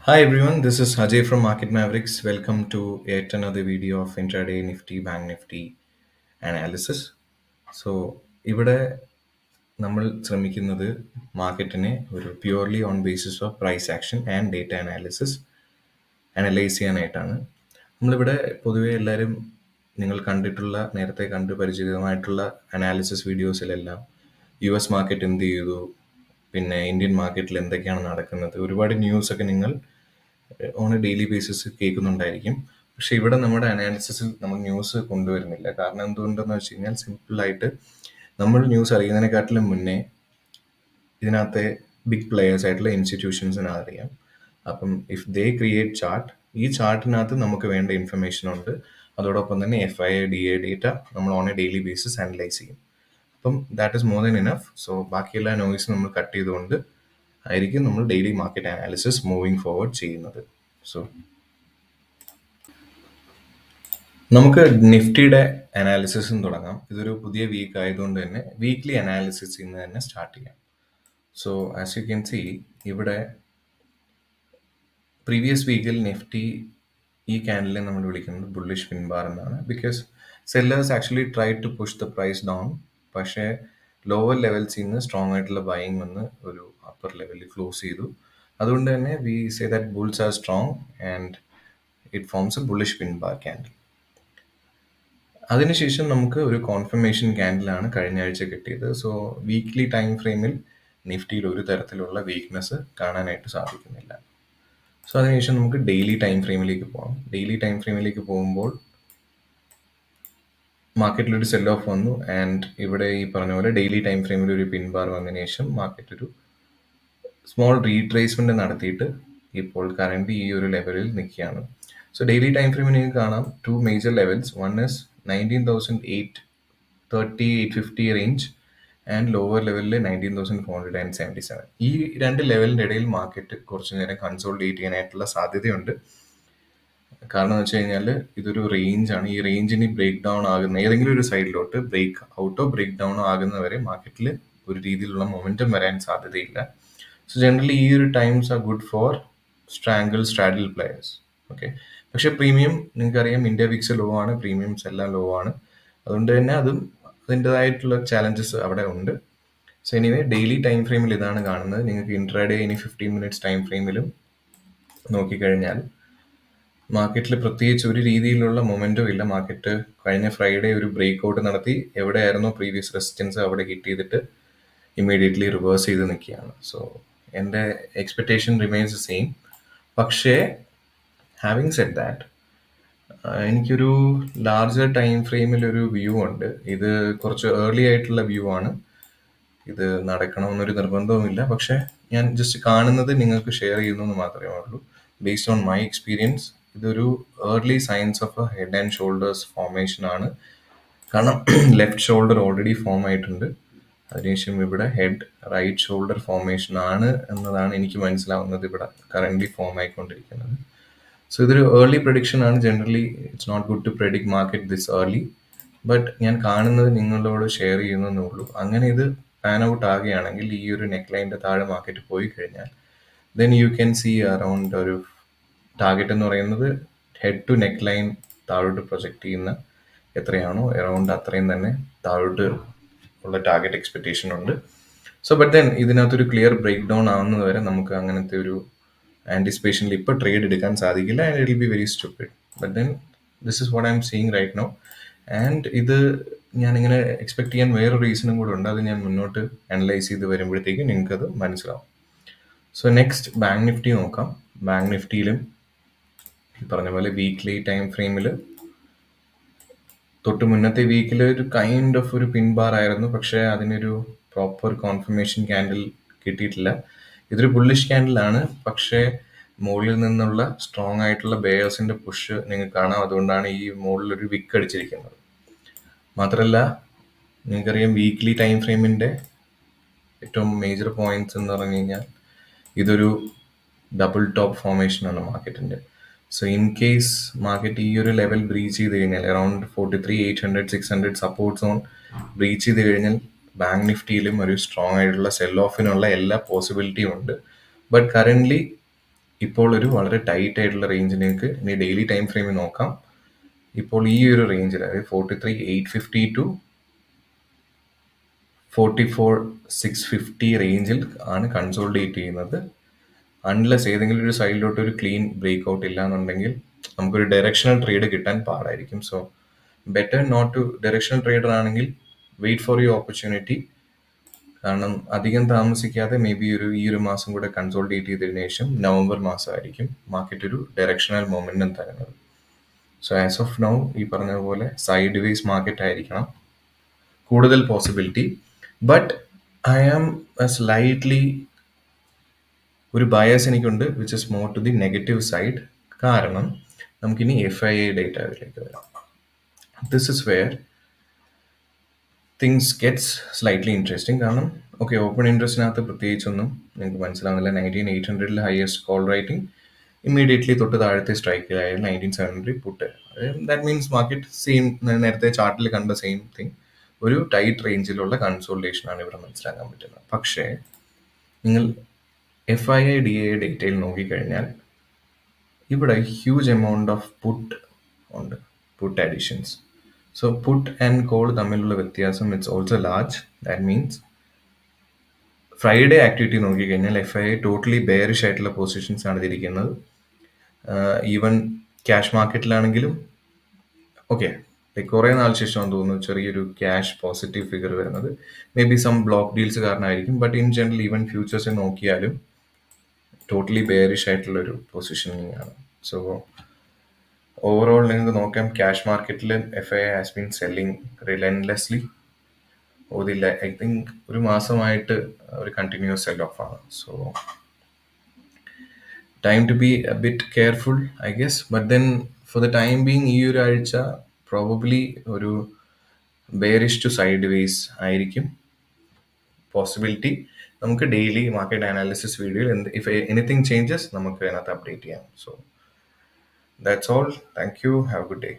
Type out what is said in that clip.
Hi everyone, this is Ajay from Market Mavericks. Welcome to yet another video of Intraday Nifty Bank Nifty analysis. So ഇവിടെ നമ്മൾ ശ്രമിക്കുന്നത് മാർക്കറ്റിനെ ഒരു purely on basis of price action and data analyse ചെയ്യാനായിട്ടാണ്. നമ്മളിവിടെ പൊതുവെ എല്ലാവരും നിങ്ങൾ കണ്ടിട്ടുള്ള നേരത്തെ കണ്ട് പരിചിതമായിട്ടുള്ള അനാലിസിസ് വീഡിയോസിലെല്ലാം US മാർക്കറ്റ് എന്ത് ചെയ്തു, പിന്നെ ഇന്ത്യൻ മാർക്കറ്റിൽ എന്തൊക്കെയാണ് നടക്കുന്നത്, ഒരുപാട് ന്യൂസ് ഒക്കെ നിങ്ങൾ ഓൺ എ ഡെയിലി ബേസിസ് കേൾക്കുന്നുണ്ടായിരിക്കും. പക്ഷെ ഇവിടെ നമ്മുടെ അനാലിസിസിൽ നമ്മൾ ന്യൂസ് കൊണ്ടുവരുന്നില്ല. കാരണം എന്തുകൊണ്ടെന്ന് വെച്ച് കഴിഞ്ഞാൽ സിമ്പിളായിട്ട് നമ്മൾ ന്യൂസ് അറിയുന്നതിനെക്കാട്ടിലും മുന്നേ ഇതിനകത്തെ ബിഗ് പ്ലെയേഴ്സ് ആയിട്ടുള്ള ഇൻസ്റ്റിറ്റ്യൂഷൻസിന് അറിയാം. അപ്പം ഇഫ് ദേ ക്രിയേറ്റ് ചാർട്ട്, ഈ ചാർട്ടിനകത്ത് നമുക്ക് വേണ്ട ഇൻഫർമേഷൻ ഉണ്ട്. അതോടൊപ്പം തന്നെ FIA DA ഡേറ്റ നമ്മൾ on A daily basis analyse ചെയ്യും. അപ്പം that is more than enough. So ബാക്കിയെല്ലാ നോയ്സ് നമ്മൾ കട്ട് ചെയ്തുകൊണ്ട് ആയിരിക്കും നമ്മൾ daily market analysis moving forward ചെയ്യുന്നത്. സോ നമുക്ക് നിഫ്റ്റിയുടെ അനാലിസിസും തുടങ്ങാം. ഇതൊരു പുതിയ വീക്ക് ആയതുകൊണ്ട് തന്നെ വീക്ക്ലി അനാലിസിസ് ഇന്ന് തന്നെ സ്റ്റാർട്ട് ചെയ്യാം. So as you can see, ഇവിടെ പ്രീവിയസ് വീക്കിൽ നിഫ്റ്റി ഈ ക്യാൻഡലിനെ നമ്മൾ വിളിക്കുന്നത് ബുള്ളിഷ് പിൻബാർ എന്നാണ്. Because sellers actually try to push the price down. പക്ഷേ ലോവർ ലെവൽസിൽ നിന്ന് സ്ട്രോങ് ആയിട്ടുള്ള ബൈയിങ് വന്ന് ഒരു അപ്പർ ലെവലിൽ ക്ലോസ് ചെയ്തു. അതുകൊണ്ട് തന്നെ we say that bulls are strong and it forms a bullish pin bar candle. അതിനുശേഷം നമുക്ക് ഒരു കോൺഫർമേഷൻ ക്യാൻഡിലാണ് കഴിഞ്ഞ ആഴ്ച കിട്ടിയത്. സോ വീക്ക്ലി ടൈം ഫ്രെയിമിൽ നിഫ്റ്റിയിൽ ഒരു തരത്തിലുള്ള വീക്ക്നെസ് കാണാനായിട്ട് സാധിക്കുന്നില്ല. സോ അതിനുശേഷം നമുക്ക് ഡെയിലി ടൈം ഫ്രെയിമിലേക്ക് പോകാം. ഡെയിലി ടൈം ഫ്രെയിമിലേക്ക് പോകുമ്പോൾ മാർക്കറ്റിലൊരു സെൽ ഓഫ് വന്നു ആൻഡ് ഇവിടെ ഈ പറഞ്ഞ പോലെ ഡെയിലി ടൈം ഫ്രെയിമിൽ ഒരു പിൻബാർ വന്നതിന് ശേഷം മാർക്കറ്റ് ഒരു സ്മോൾ റീട്രേസ്മെന്റ് നടത്തിയിട്ട് ഇപ്പോൾ കറന്റ് ഈ ഒരു ലെവലിൽ നിൽക്കുകയാണ്. സോ ഡെയിലി ടൈം ഫ്രെയിമിൽ നിങ്ങൾക്ക് കാണാം two major levels. One is 19,830-850 range and lower ലെവലിൽ 19,477. ഈ രണ്ട് ലെവലിൻ്റെ ഇടയിൽ മാർക്കറ്റ് കുറച്ചു നേരം കൺസോൾഡേറ്റ് ചെയ്യാനായിട്ടുള്ള സാധ്യതയുണ്ട്. കാരണം എന്ന് വെച്ച് കഴിഞ്ഞാൽ ഇതൊരു റേഞ്ചാണ്. ഈ റേഞ്ചിന് ബ്രേക്ക് ഡൗൺ ആകുന്ന ഏതെങ്കിലും ഒരു സൈഡിലോട്ട് ബ്രേക്ക് ഔട്ടോ ബ്രേക്ക് ഡൗണോ ആകുന്നവരെ മാർക്കറ്റിൽ ഒരു രീതിയിലുള്ള മൊമെന്റം വരാൻ സാധ്യതയില്ല. സോ ജനറലി ഈ ഒരു times are good for straddle players. Okay, പക്ഷെ പ്രീമിയം നിങ്ങൾക്കറിയാം ഇന്ത്യ വിക്സ് ലോ ആണ്, പ്രീമിയംസ് എല്ലാം ലോ ആണ്. അതുകൊണ്ട് തന്നെ അതും അതിൻ്റെതായിട്ടുള്ള ചാലഞ്ചസ് അവിടെ ഉണ്ട്. സോ എനിവേ ഡെയിലി ടൈം ഫ്രെയിമിൽ ഇതാണ് കാണുന്നത്. നിങ്ങൾക്ക് ഇൻട്രാഡേ ഇനി 15 മിനിറ്റ്സ് ടൈം ഫ്രെയിമിലും നോക്കിക്കഴിഞ്ഞാൽ മാർക്കറ്റിൽ പ്രത്യേകിച്ച് ഒരു രീതിയിലുള്ള മൊമെന്റോ ഇല്ല. മാർക്കറ്റ് കഴിഞ്ഞ ഫ്രൈഡേ ഒരു ബ്രേക്ക് ഔട്ട് നടത്തി എവിടെയായിരുന്നോ പ്രീവിയസ് റെസിസ്റ്റൻസ് അവിടെ ഹിറ്റ് ചെയ്തിട്ട് ഇമ്മീഡിയറ്റ്ലി റിവേഴ്സ് ചെയ്ത് നിൽക്കുകയാണ്. സോ എൻ്റെ എക്സ്പെക്ടേഷൻ റിമെയിൻസ് ദ സെയിം. പക്ഷേ ഹാവിങ് സെഡ് ദാറ്റ്, എനിക്കൊരു ലാർജർ ടൈം ഫ്രെയിമിൽ ഒരു വ്യൂ ഉണ്ട്. ഇത് കുറച്ച് ഏർലി ആയിട്ടുള്ള വ്യൂ ആണ്. ഇത് നടക്കണമെന്നൊരു നിർബന്ധവുമില്ല. പക്ഷെ ഞാൻ ജസ്റ്റ് കാണുന്നത് നിങ്ങൾക്ക് ഷെയർ ചെയ്യുന്നു മാത്രമേ ഉള്ളൂ. ബേസ്ഡ് ഓൺ മൈ എക്സ്പീരിയൻസ് ഇതൊരു early science of A head and shoulders formation ആണ്. കാരണം ലെഫ്റ്റ് ഷോൾഡർ ഓൾറെഡി ഫോം ആയിട്ടുണ്ട്. അതിനുശേഷം ഇവിടെ ഹെഡ് റൈറ്റ് ഷോൾഡർ ഫോർമേഷൻ ആണ് എന്നതാണ് എനിക്ക് മനസ്സിലാവുന്നത് ഇവിടെ കറന്റ് ഫോം ആയിക്കൊണ്ടിരിക്കുന്നത്. സോ ഇതൊരു ഏർലി പ്രഡിക്ഷൻ ആണ്. Generally it's not good to predict market this early. But ഞാൻ കാണുന്നത് നിങ്ങളോട് ഷെയർ ചെയ്യുന്നേ ഉള്ളൂ. അങ്ങനെ ഇത് പാൻ ഔട്ട് ആകുകയാണെങ്കിൽ ഈ ഒരു നെക്ക് ലൈനിന്റെ താഴെ മാർക്കറ്റ് പോയി കഴിഞ്ഞാൽ then you can see around ഒരു ടാർഗറ്റ് എന്ന് പറയുന്നത് ഹെഡ് ടു നെക്ക് ലൈൻ താഴോട്ട് പ്രൊജക്ട് ചെയ്യുന്ന എത്രയാണോ അറൗണ്ട് അത്രയും തന്നെ താഴോട്ട് ഉള്ള ടാർഗറ്റ് എക്സ്പെക്ടേഷൻ ഉണ്ട്. സോ ബട്ട് ദെൻ ഇതിനകത്തൊരു ക്ലിയർ ബ്രേക്ക് ഡൗൺ ആവുന്നത് വരെ നമുക്ക് അങ്ങനത്തെ ഒരു ആൻറ്റിസിപ്പേഷനിൽ ഇപ്പോൾ ട്രേഡ് എടുക്കാൻ സാധിക്കില്ല. And it will be very stupid. But then this is what I am seeing right now. And ഇത് ഞാനിങ്ങനെ എക്സ്പെക്ട് ചെയ്യാൻ വേറെ റീസണും കൂടെ ഉണ്ട്. അത് ഞാൻ മുന്നോട്ട് അനലൈസ് ചെയ്ത് വരുമ്പോഴത്തേക്കും നിങ്ങൾക്കത് മനസ്സിലാവും. സോ നെക്സ്റ്റ് ബാങ്ക് നിഫ്റ്റി നോക്കാം. ബാങ്ക് നിഫ്റ്റിയിലും ഈ പറഞ്ഞ പോലെ വീക്ക്ലി ടൈം ഫ്രെയിമിൽ തൊട്ട് മുന്നത്തെ വീക്കിൽ ഒരു കൈൻഡ് ഓഫ് ഒരു പിൻബാർ ആയിരുന്നു. പക്ഷേ അതിനൊരു പ്രോപ്പർ കോൺഫർമേഷൻ ക്യാൻഡിൽ കിട്ടിയിട്ടില്ല. ഇതൊരു ബുള്ളിഷ് ക്യാൻഡിലാണ്. പക്ഷേ മുകളിൽ നിന്നുള്ള സ്ട്രോങ് ആയിട്ടുള്ള ബെയേഴ്സിന്റെ പുഷ് നിങ്ങൾക്ക് കാണാം. അതുകൊണ്ടാണ് ഈ മുകളിൽ ഒരു വിക്ക് അടിച്ചിരിക്കുന്നത്. മാത്രമല്ല നിങ്ങൾക്കറിയാം വീക്ക്ലി ടൈം ഫ്രെയിമിന്റെ ഏറ്റവും മേജർ പോയിന്റ്സ് എന്ന് പറഞ്ഞു കഴിഞ്ഞാൽ ഇതൊരു ഡബിൾ ടോപ്പ് ഫോർമേഷൻ ആണ് മാർക്കറ്റിന്റെ. സോ ഇൻ കേസ് മാർക്കറ്റ് ഈ ഒരു ലെവൽ ബ്രീച്ച് ചെയ്ത് കഴിഞ്ഞാൽ അറൌണ്ട് 43,800-600 സപ്പോർട്ട് സോൺ ബ്രീച്ച് ചെയ്ത് കഴിഞ്ഞാൽ ബാങ്ക് നിഫ്റ്റിയിലും ഒരു സ്ട്രോങ് ആയിട്ടുള്ള സെൽ ഓഫിനുള്ള എല്ലാ പോസിബിലിറ്റിയും ഉണ്ട്. ബട്ട് കറന്റ്ലി ഇപ്പോൾ ഒരു വളരെ ടൈറ്റ് ആയിട്ടുള്ള റേഞ്ചിലേക്ക് ഇനി ഡെയിലി ടൈം ഫ്രെയിമിൽ നോക്കാം. ഇപ്പോൾ ഈ ഒരു റേഞ്ചിൽ, അതായത് 43,850 ടു 44,650 റേഞ്ചിൽ ആണ് കൺസോൾഡേറ്റ് ചെയ്യുന്നത്. അൺലെസ് ഏതെങ്കിലും ഒരു സൈഡിലോട്ട് ഒരു ക്ലീൻ ബ്രേക്ക് ഔട്ട് ഇല്ല എന്നുണ്ടെങ്കിൽ നമുക്കൊരു ഡയറക്ഷണൽ ട്രേഡ് കിട്ടാൻ പാടായിരിക്കും. So better not to, directional trader ആണെങ്കിൽ വെയിറ്റ് ഫോർ യു ഓപ്പർച്യൂണിറ്റി. കാരണം അധികം താമസിക്കാതെ മേ ബി ഈ ഒരു മാസം കൂടെ കൺസോൾഡേറ്റ് ചെയ്തതിനു ശേഷം നവംബർ മാസമായിരിക്കും മാർക്കറ്റ് ഒരു ഡയറക്ഷണൽ മൊമെന്റം തരുന്നത്. സോ ആസ് ഓഫ് നൗ ഈ പറഞ്ഞ പോലെ സൈഡ് വേസ് മാർക്കറ്റ് ആയിരിക്കണം കൂടുതൽ possibility. But I am slightly, ഒരു ബയസ് എനിക്കുണ്ട് which is more to the negative side. കാരണം നമുക്കിനി FII ഡേറ്റ അതിലേക്ക് വരാം. This is where things gets slightly interesting. കാരണം ഓക്കെ, ഓപ്പൺ ഇൻട്രസ്റ്റിനകത്ത് പ്രത്യേകിച്ചൊന്നും നിങ്ങൾക്ക് മനസ്സിലാവുന്നില്ല. 19,800 ഹയസ്റ്റ് കോൾ റൈറ്റിംഗ്, ഇമ്മീഡിയറ്റ്ലി തൊട്ട് താഴത്തെ സ്ട്രൈക്കിലായ 19,700 put. That means market same, നേരത്തെ ചാർട്ടിൽ കണ്ട സെയിം തിങ്, ഒരു ടൈറ്റ് റേഞ്ചിലുള്ള കൺസോൾട്ടേഷൻ ആണ് ഇവിടെ മനസ്സിലാക്കാൻ പറ്റുന്നത്. പക്ഷേ നിങ്ങൾ FII DA ഡേറ്റയിൽ നോക്കിക്കഴിഞ്ഞാൽ ഇവിടെ ഹ്യൂജ് എമൗണ്ട് ഓഫ് പുട്ട് ഉണ്ട്, put additions. So put and call തമ്മിലുള്ള വ്യത്യാസം it's also large. That means Friday activity നോക്കിക്കഴിഞ്ഞാൽ FII ടോട്ടലി ബെയറിഷ് ആയിട്ടുള്ള പൊസിഷൻസ് ആണ് ഇതിരിക്കുന്നത്. ഈവൻ ക്യാഷ് മാർക്കറ്റിലാണെങ്കിലും ഓക്കെ, കുറേ നാൾ ശേഷം തോന്നുന്നു ചെറിയൊരു ക്യാഷ് പോസിറ്റീവ് ഫിഗർ വരുന്നത്. Maybe some block deals കാരണമായിരിക്കും. But in general even futures നോക്കിയാലും ടോട്ടലി ബെയറിഷ് ആയിട്ടുള്ള ഒരു പൊസിഷനിങ് ആണ്. സോ ഓവറോൾ നിങ്ങൾക്ക് നോക്കാം, ക്യാഷ് മാർക്കറ്റിൽ FII has been selling relentlessly. ഓതില്ല, ഐ തിങ്ക് ഒരു മാസമായിട്ട് ഒരു കണ്ടിന്യൂസ് സെൽ ഓഫ് ആണ്. So time to be a bit careful I guess. But then for the time being ഈ ഒരു ആഴ്ച പ്രോബബ്ലി ഒരു ബെയറിഷ് ടു സൈഡ് വേസ് ആയിരിക്കും പോസിബിലിറ്റി. നമുക്ക് ഡെയിലി മാർക്കറ്റ് അനാലിസിസ് വീഡിയോയിൽ ഇഫ് എനിത്തിങ് ചേഞ്ചസ് നമുക്ക് അതിനകത്ത് അപ്ഡേറ്റ് ചെയ്യാം. So that's all. Thank you. Have a good day.